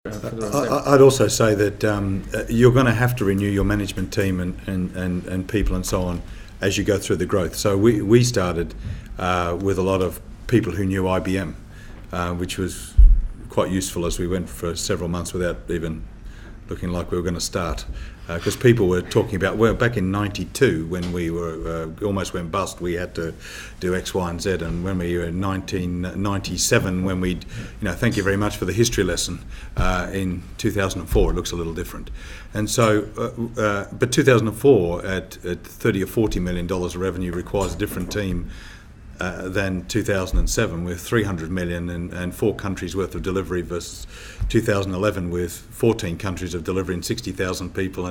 I'd also say that you're going to have to renew your management team and people and so on as you go through the growth. So we started with a lot of people who knew IBM, which was quite useful as we went for several months without even looking like we were going to start. Because people were talking about, well, back in '92 when we were almost went bust, we had to do X, Y, and Z. And when we were in 1997, when we, thank you very much for the history lesson. In 2004, it looks a little different. And so, but 2004 at $30 or $40 million of revenue requires a different team than 2007 with 300 million and 4 countries worth of delivery versus 2011 with 14 countries of delivery and 60,000 people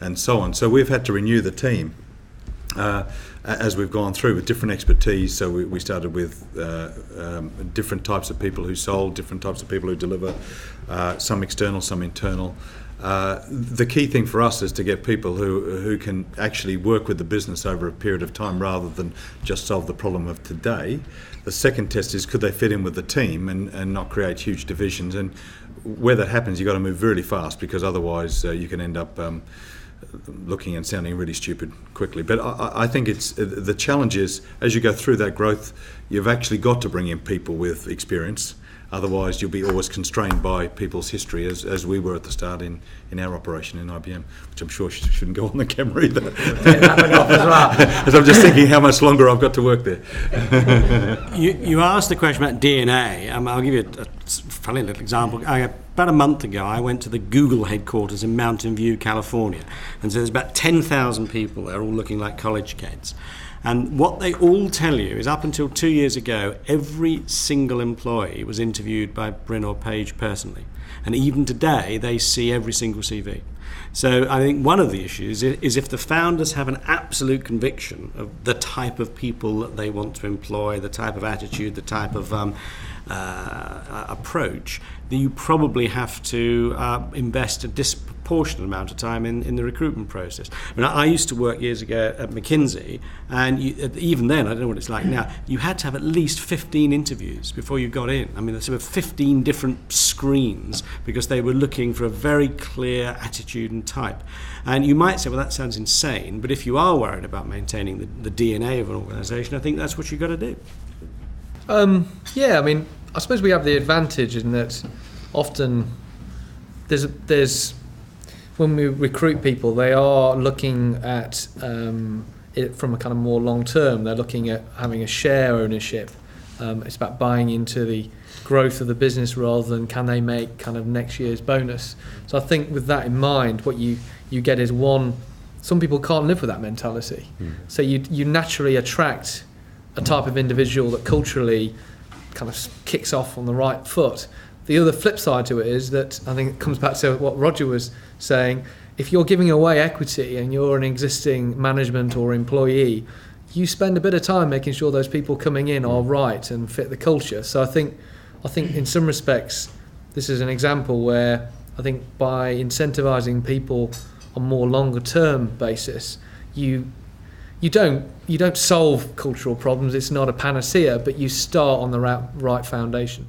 and so on. So we've had to renew the team as we've gone through with different expertise. So we started with different types of people who sold, different types of people who deliver, some external, some internal. The key thing for us is to get people who can actually work with the business over a period of time rather than just solve the problem of today. The second test is could they fit in with the team and not create huge divisions, and where that happens you've got to move really fast because otherwise you can end up looking and sounding really stupid quickly. But I think it's the challenge is as you go through that growth you've actually got to bring in people with experience. Otherwise, you'll be always constrained by people's history, as we were at the start in our operation in IBM, which I'm sure shouldn't go on the camera either. As I'm just thinking how much longer I've got to work there. You asked the question about DNA. I'll give you a funny little example. About a month ago, I went to the Google headquarters in Mountain View, California. And so there's about 10,000 people there, all looking like college kids. And what they all tell you is up until 2 years ago, every single employee was interviewed by Brin or Page personally. And even today, they see every single CV. So I think one of the issues is if the founders have an absolute conviction of the type of people that they want to employ, the type of attitude, the type of approach, then you probably have to invest a disproportionate amount of time in the recruitment process. I mean, I used to work years ago at McKinsey, and even then, I don't know what it's like now, you had to have at least 15 interviews before you got in. I mean, there's sort of 15 different screens because they were looking for a very clear attitude and type. And you might say, well, that sounds insane, but if you are worried about maintaining the DNA of an organisation, I think that's what you've got to do. Yeah, I mean, I suppose we have the advantage in that often there's when we recruit people, they are looking at it from a kind of more long term. They're looking at having a share ownership. It's about buying into the growth of the business rather than can they make kind of next year's bonus. So I think with that in mind, what you get is some people can't live with that mentality. So you naturally attract a type of individual that culturally kind of kicks off on the right foot. The other flip side to it is that I think it comes back to what Roger was saying. If you're giving away equity and you're an existing management or employee, you spend a bit of time making sure those people coming in are right and fit the culture. So I think in some respects this is an example where I think by incentivizing people on more longer term basis, you don't solve cultural problems. It's not a panacea, but you start on the right foundation.